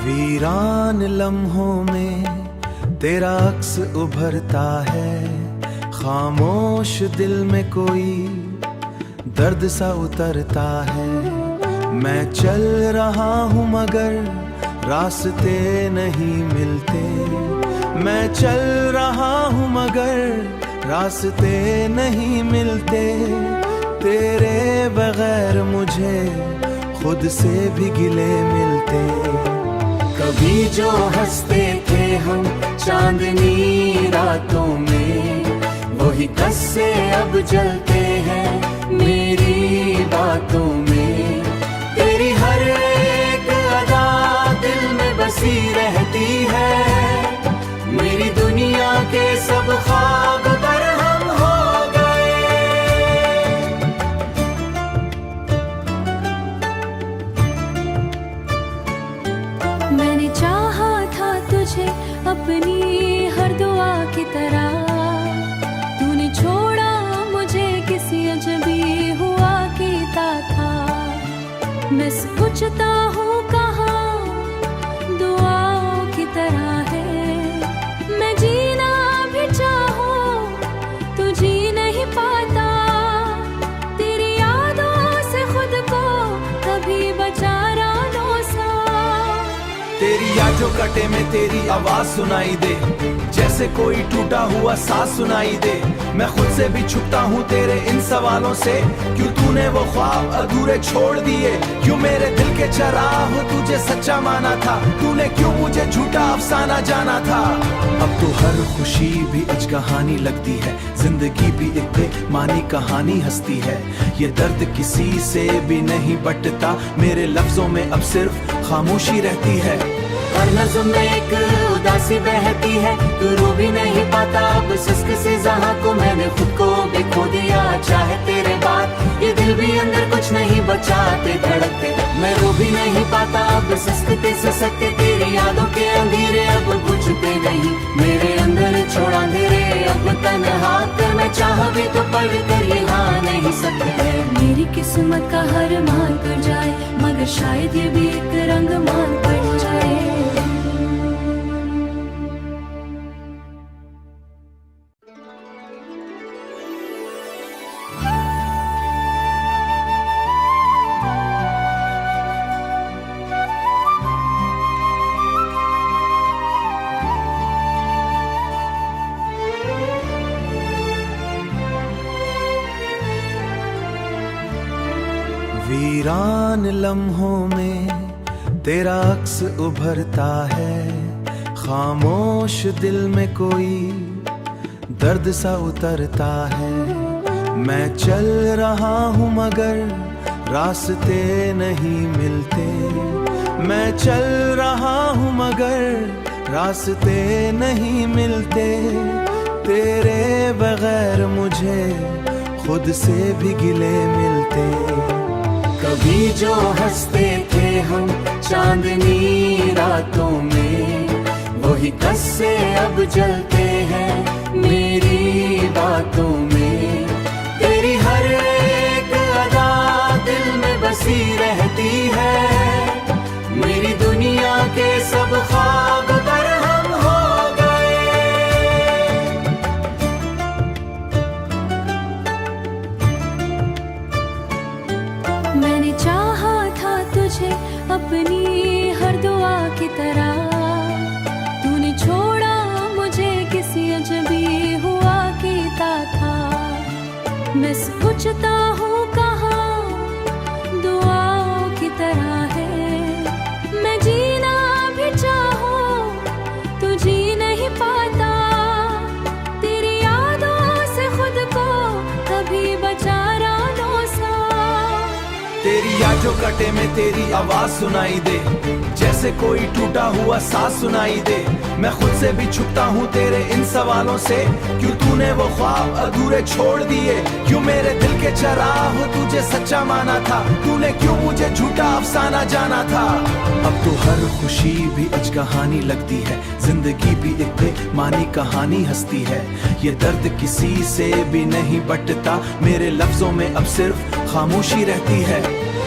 वीरान लम्हों में तेरा अक्स उभरता है, खामोश दिल में कोई दर्द सा उतरता है। मैं चल रहा हूँ मगर रास्ते नहीं मिलते, मैं चल रहा हूँ मगर रास्ते नहीं मिलते। तेरे बगैर मुझे खुद से भी गिले मिलते। कभी जो हंसते थे हम चांदनी रातों में, वही कस्से अब जलते हैं मेरी बातों में। तेरी हर एक अदा दिल में बसी रहती है, मेरी दुनिया के सब ख्वाब बरहम हो गए। मैंने चाहा था तुझे अपनी हर दुआ की तरह, तूने छोड़ा मुझे किसी अजबी हुआ कीता था। मैं सोचता हूँ कहाँ दुआओं की तरह है, मैं जीना भी चाहूँ तो जी नहीं पाता। तेरी यादों से खुद को कभी बचा रानों सा। तेरी यादों कटे में तेरी आवाज सुनाई दे, जैसे कोई टूटा हुआ सांस सुनाई दे। मैं खुद से भी छुपता हूँ तेरे इन सवालों से, क्यों तूने वो ख्वाब अधूरे छोड़ दिए। क्यों मेरे दिल के चराग तुझे सच्चा माना था, तूने क्यों मुझे झूठा अफसाना जाना था। अब तो हर खुशी भी आज कहानी लगती है, जिंदगी भी एक बेमानी कहानी हंसती है। ये दर्द किसी से भी नहीं बटता, मेरे लफ्जों में अब सिर्फ खामोशी रहती है। हर नज़्म में एक उदासी बहती है, तू रो भी नहीं पाता अब सिस्क से जहाँ को मैंने खुद को भी खो दिया। चाहे तेरे बाद ये दिल भी अंदर कुछ नहीं बचाते धड़कते, मैं रो भी नहीं पाता अब सिसकते सिसकते। तेरी यादों के अंधेरे अब बुझते नहीं, मेरे अंदर छोड़ा अंधेरे अब तन्हा कर। मैं चाह भी तो पढ़ कर यहाँ नहीं सकते। मेरी किस्मत का हर मान कर जाए, मगर शायद ये भी एक रंग मान पड़ जाए। वीरान लम्हों में तेरा अक्स उभरता है, खामोश दिल में कोई दर्द सा उतरता है। मैं चल रहा हूँ मगर रास्ते नहीं मिलते, मैं चल रहा हूँ मगर रास्ते नहीं मिलते। तेरे बगैर मुझे खुद से भी गिले मिलते। कभी जो हंसते थे हम चांदनी रातों में, वही कस्से अब जलते हैं मेरी बातों में। तेरी हर एक अदा दिल में बसी रहती है, मेरी दुनिया के सब ख्वाब बरहम हो गए। मैंने चाहा था तुझे अपनी हर दुआ की तरह, तूने छोड़ा मुझे किसी अजबी हुआ कीता था। मैं सोचता हूँ कहाँ दुआओं की तरह है, मैं जीना भी चाहूँ तो जी नहीं पाता। तेरी यादों से खुद को कभी बचा रानों सा। तेरी यादों कटे में तेरी आवाज सुनाई दे, जैसे कोई टूटा हुआ सांस सुनाई दे। मैं खुद से भी छुपता हूँ तेरे इन सवालों से, क्यों तूने वो ख्वाब अधूरे छोड़ दिए। क्यों मेरे दिल के चराग तुझे सच्चा माना था, तूने क्यों मुझे झूठा अफसाना जाना था। अब तो हर खुशी भी आज कहानी लगती है, जिंदगी भी एक बेमानी कहानी हंसती है। ये दर्द किसी से भी नहीं बटता, मेरे लफ्जों में अब सिर्फ खामोशी रहती है।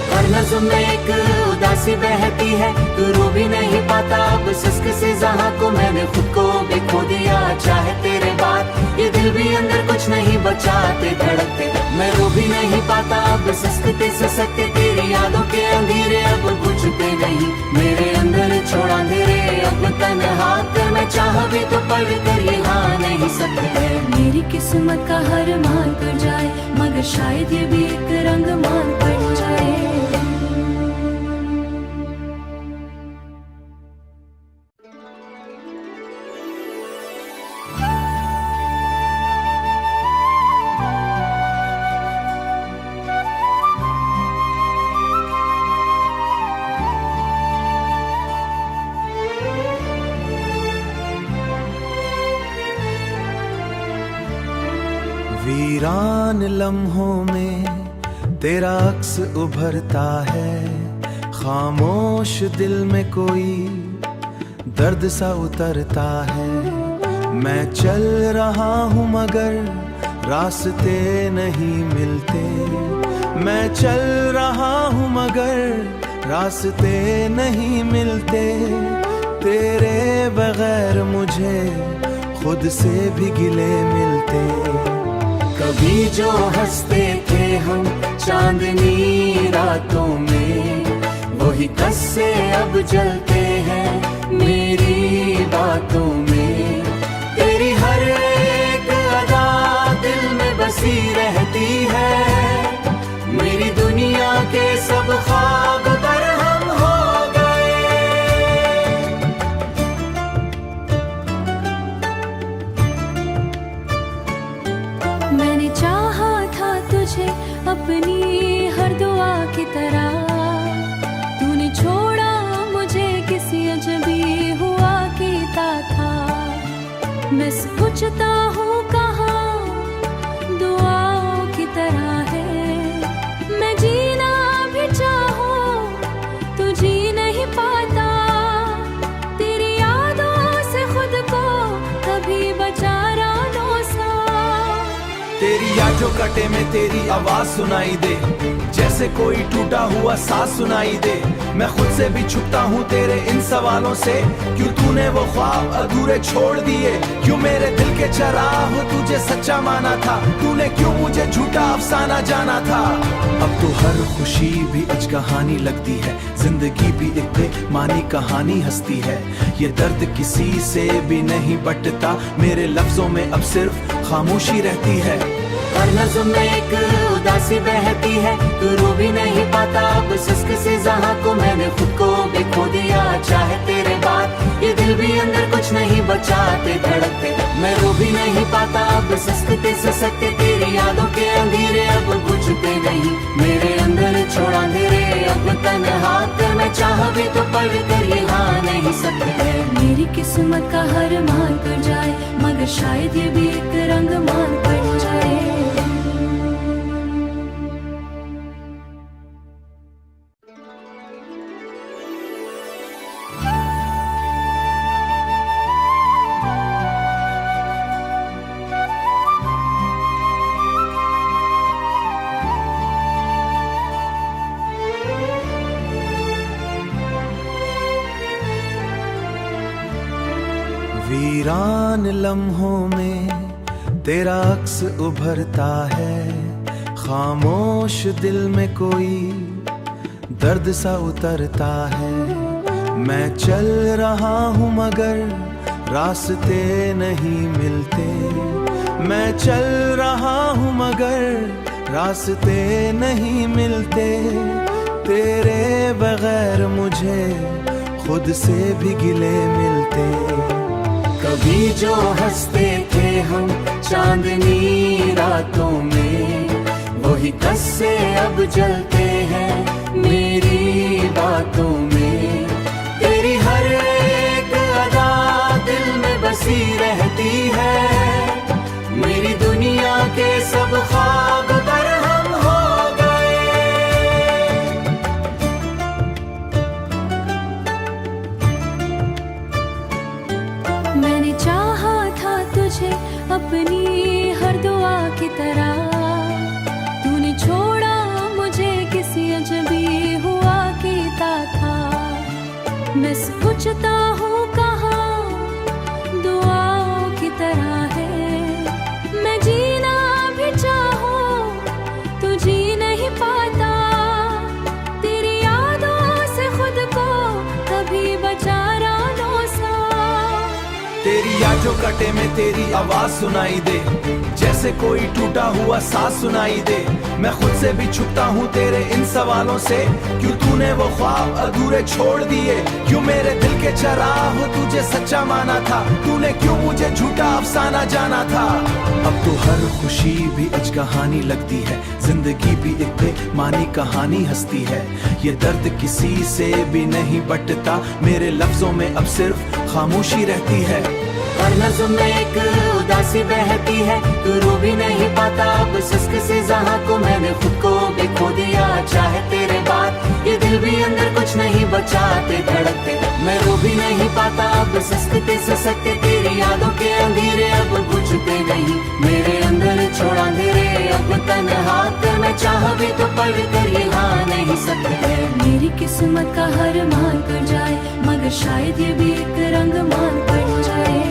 हर नज़्म में एक उदासी बहती है, तू रो भी नहीं पाता अब सिस्क से जहां को मैंने खुद को भी खो दिया। चाहे तेरे बाद ये दिल भी अंदर कुछ नहीं बचाते धड़कते, मैं रो भी नहीं पाता अब सिसकते सिसकते, तेरी यादों के अंधेरे अब बुझते नहीं मेरे अंदर छोड़ा अंधेरे। अब तन्हा कर मैं चाह भी तो पढ़ कर यहाँ नहीं सकते। मेरी किस्मत का हर मान कर जाए, मगर शायद ये भी एक रंग मान पड़ जाए। वीरान लम्हों में तेरा अक्स उभरता है, खामोश दिल में कोई दर्द सा उतरता है। मैं चल रहा हूँ मगर रास्ते नहीं मिलते, मैं चल रहा हूँ मगर रास्ते नहीं मिलते। तेरे बगैर मुझे खुद से भी गिले मिलते। कभी जो हंसते थे हम चांदनी रातों में, वही कस्से अब जलते हैं मेरी बातों में। तेरी हर एक अदा दिल में बसी रहती है, मेरी दुनिया के सब ख्वाब बरहम हो गए। मैंने चाहा था तुझे अपनी हर दुआ की तरह, तूने छोड़ा मुझे किसी अजबी हुआ कीता था। मैं सोचता हूँ कहाँ दुआओं की तरह है, मैं जीना भी चाहूँ तू जी नहीं पाता। तेरी यादों से खुद को कभी बचा रानों सा। तेरी यादों कटे में तेरी आवाज सुनाई दे, जैसे कोई टूटा हुआ सांस सुनाई दे। मैं खुद से भी छुपता हूँ तेरे इन सवालों से, क्यों तूने वो ख्वाब अधूरे छोड़ दिए। क्यों मेरे दिल के चराग तुझे सच्चा माना था, तूने क्यों मुझे झूठा अफसाना जाना था। अब तो हर खुशी भी आज कहानी लगती है, जिंदगी भी एक बेमानी कहानी हंसती है। ये दर्द किसी से भी नहीं बटता, मेरे लफ्जों में अब सिर्फ खामोशी रहती है। हर नज़्म में एक उदासी बहती है, तू रो भी नहीं पाता अब सिस्क से जहां को मैंने खुद को भी खो दिया। चाहे तेरे बाद ये दिल भी अंदर कुछ नहीं बचाते धड़कते, मैं रो भी नहीं पाता अब सिसकते सिसकते, तेरी यादों के अंधेरे अब बुझते नहीं मेरे अंदर छोड़ा अंधेरे। अब तन्हा कर मैं चाह भी तो पढ़ कर यहाँ नहीं सकते। मेरी किस्मत का हर मान कर जाए, मगर शायद ये भी एक रंग मान पड़ जाए। वीरान लम्हों में तेरा अक्स उभरता है, खामोश दिल में कोई दर्द सा उतरता है। मैं चल रहा हूँ मगर रास्ते नहीं मिलते, मैं चल रहा हूँ मगर रास्ते नहीं मिलते। तेरे बगैर मुझे खुद से भी गिले मिलते। कभी जो हंसते थे हम चांदनी रातों में, वही कस्से अब जलते हैं मेरी बातों में। तेरी हर एक अदा दिल में बसी रहती है, मेरी दुनिया के सब ख्वाब बरहम हो गए। मैंने चाहा था तुझे अपनी हर दुआ की तरह, तूने छोड़ा मुझे किसी अजबी नहीं पाता, तेरी यादों से खुद को कभी बचा रानों सा। तेरी यादों कटे में तेरी आवाज सुनाई दे, जैसे कोई टूटा हुआ सांस सुनाई दे। मैं खुद से भी छुपता हूँ तेरे इन सवालों से, क्यों तूने वो ख्वाब अधूरे छोड़ दिए, क्यों मेरे दिल के चराग तुझे सच्चा माना था, तूने क्यों मुझे झूठा अफसाना जाना था। अब तो हर खुशी भी आज कहानी लगती है, जिंदगी भी एक बेमानी कहानी हंसती है। ये दर्द किसी से भी नहीं बटता, मेरे लफ्जों में अब सिर्फ खामोशी रहती है। हर नज़्म में एक उदासी बहती है, तू रो भी नहीं पाता अब सिस्क से जहाँ को मैंने खुद को भी खो दिया। चाहे तेरे बाद ये दिल भी अंदर कुछ नहीं बचाते धड़कते, मैं रो भी नहीं पाता अब सिसकते सिसकते। तेरी यादों के अंधेरे अब बुझते नहीं, मेरे अंदर छोड़ा अंधेरे अब तन्हा कर। मैं चाह भी तो पढ़ कर यहाँ नहीं सकते। मेरी किस्मत का हर मान कर जाए, मगर शायद ये भी एक रंग मान पड़ जाए।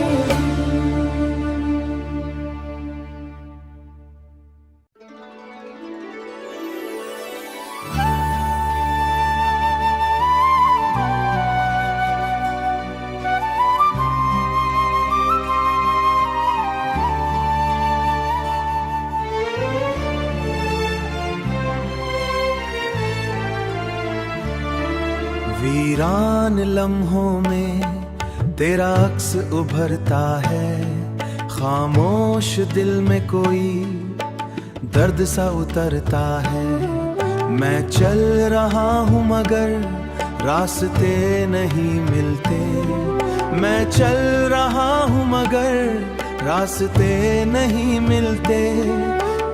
वीरान लम्हों में तेरा अक्स उभरता है, खामोश दिल में कोई दर्द सा उतरता है। मैं चल रहा हूँ मगर रास्ते नहीं मिलते, मैं चल रहा हूँ मगर रास्ते नहीं मिलते।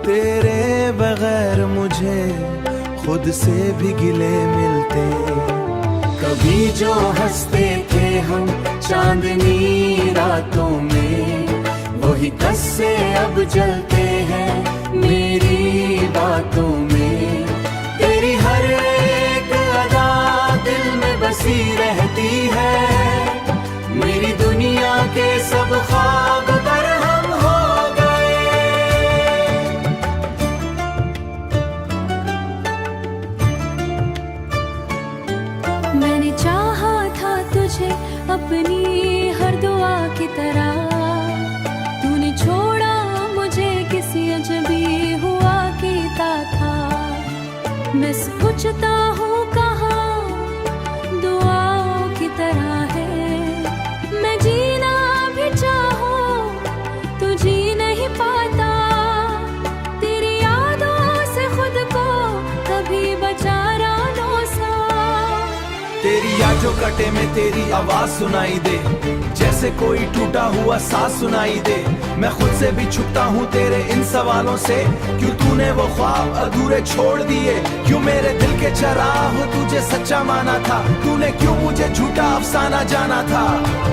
तेरे बगैर मुझे खुद से भी गिले मिलते। कभी जो हंसते थे हम चांदनी रातों में, वही कस्से अब जलते हैं मेरी बातों में। तेरी हर एक अदा दिल में बसी रहती है, मेरी दुनिया के सब ख्वाब बरहम हो गए। मैंने चाहा था तुझे अपनी हर दुआ की तरह, तूने छोड़ा मुझे किसी अजबी हुआ कीता था। मैं सोचता हूँ कहाँ दुआओं की तरह है, मैं जीना भी चाहूँ तो जी नहीं पाता, तेरी यादों से खुद को कभी बचा रानों सा। तेरी यादों कटे में तेरी आवाज सुनाई दे, जैसे कोई टूटा हुआ सांस सुनाई दे। मैं खुद से भी छुपता हूँ तेरे इन सवालों से, क्यों तूने वो ख्वाब अधूरे छोड़ दिए, क्यों मेरे दिल के चराग तुझे सच्चा माना था, तूने क्यों मुझे झूठा अफसाना जाना था।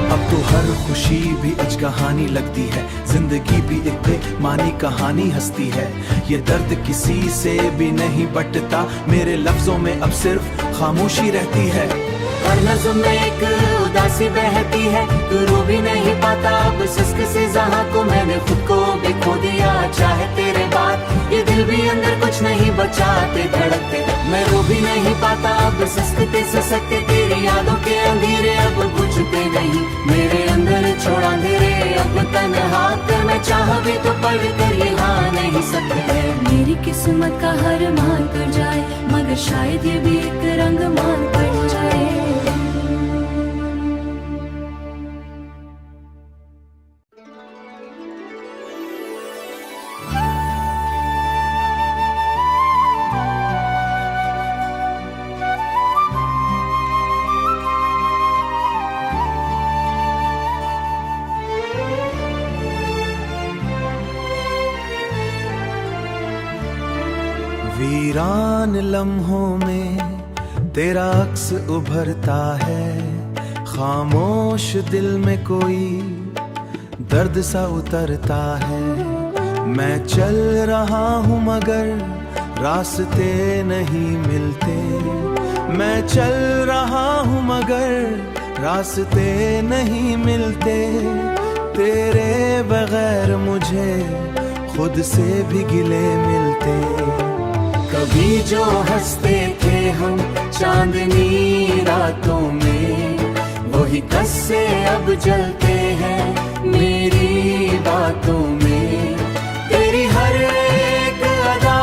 अब तो हर खुशी भी आज कहानी लगती है, जिंदगी भी एक बेमानी कहानी हंसती है। ये दर्द किसी से भी नहीं बटता, मेरे लफ्जों में अब सिर्फ खामोशी रहती है। हर नज़्म में एक उदासी बहती है, तू रो भी नहीं पाता अब सिस्क से जहाँ को मैंने खुद को भी खो दिया। चाहे तेरे बाद ये दिल भी अंदर कुछ नहीं बचाते धड़कते, मैं रो भी नहीं पाता अब सिसकते सिसकते। तेरी यादों के अंधेरे अब बुझते नहीं, मेरे अंदर छोड़ा अंधेरे अब तन्हा कर। मैं चाह भी तो पढ़ कर यहाँ नहीं सकते। मेरी किस्मत का हर मान कर जाए, मगर शायद ये भी एक रंग मान पड़ जाए। वीरान लम्हों में तेरा अक्स उभरता है, खामोश दिल में कोई दर्द सा उतरता है। मैं चल रहा हूँ मगर रास्ते नहीं मिलते, मैं चल रहा हूँ मगर रास्ते नहीं मिलते। तेरे बगैर मुझे खुद से भी गिले मिलते। कभी जो हंसते थे हम चांदनी रातों में, वही कस्से अब जलते हैं मेरी बातों में। तेरी हर एक अदा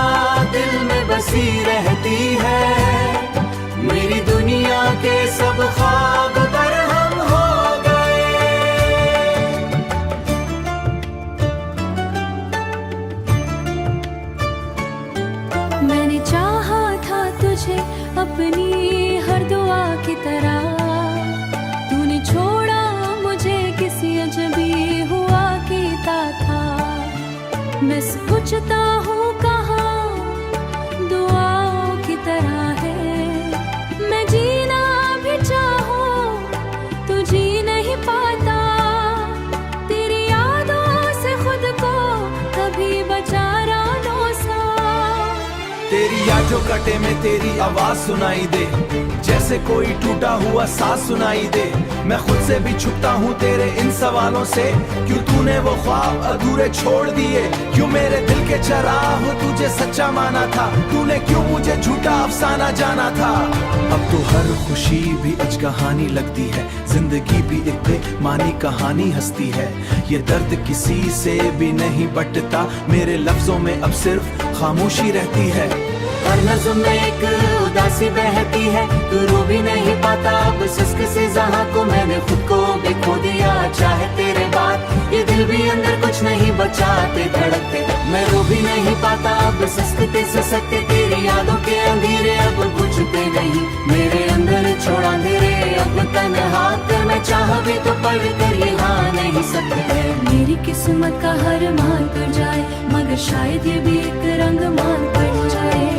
दिल में बसी रहती है, मेरी दुनिया के सब ख्वाब बरहम हो गए। मैंने चाहा था तुझे अपनी हर दुआ की तरह, तूने छोड़ा मुझे किसी अजबी हुआ कीता था। मैं सोचता हूँ कहाँ दुआओं की तरह है, मैं जीना भी चाहूँ तू जी नहीं पाता। तेरी यादों से खुद को कभी बचा रानों सा। तेरी यादों कटे में तेरी आवाज सुनाई दे, जैसे कोई टूटा हुआ सांस सुनाई दे। मैं खुद से भी छुपता हूँ तेरे इन सवालों से, क्यों तूने वो ख्वाब अधूरे छोड़ दिए। क्यों मेरे दिल के चराग तुझे सच्चा माना था, तूने क्यों मुझे झूठा अफसाना जाना था। अब तो हर खुशी भी अज कहानी लगती है, जिंदगी भी एक बेमानी कहानी हंसती है। ये दर्द किसी से भी नहीं बटता, मेरे लफ्जों में अब सिर्फ खामोशी रहती है। हर नज़्म में एक उदासी बहती है, तू रो भी नहीं पाता अब सिस्क से जहाँ को मैंने खुद को भी खो दिया। चाहे तेरे बाद ये दिल भी अंदर कुछ नहीं बचाते धड़कते, मैं रो भी नहीं पाता अब सिसकते सिसकते। तेरी यादों के अंधेरे अब बुझते नहीं, मेरे अंदर छोड़ा अंधेरे अब तन्हा कर। मैं चाह भी तो पढ़ कर यहाँ नहीं सकते। मेरी किस्मत का हर मान पर जाए, मगर शायद ये भी एक रंग मान पड़ जाए।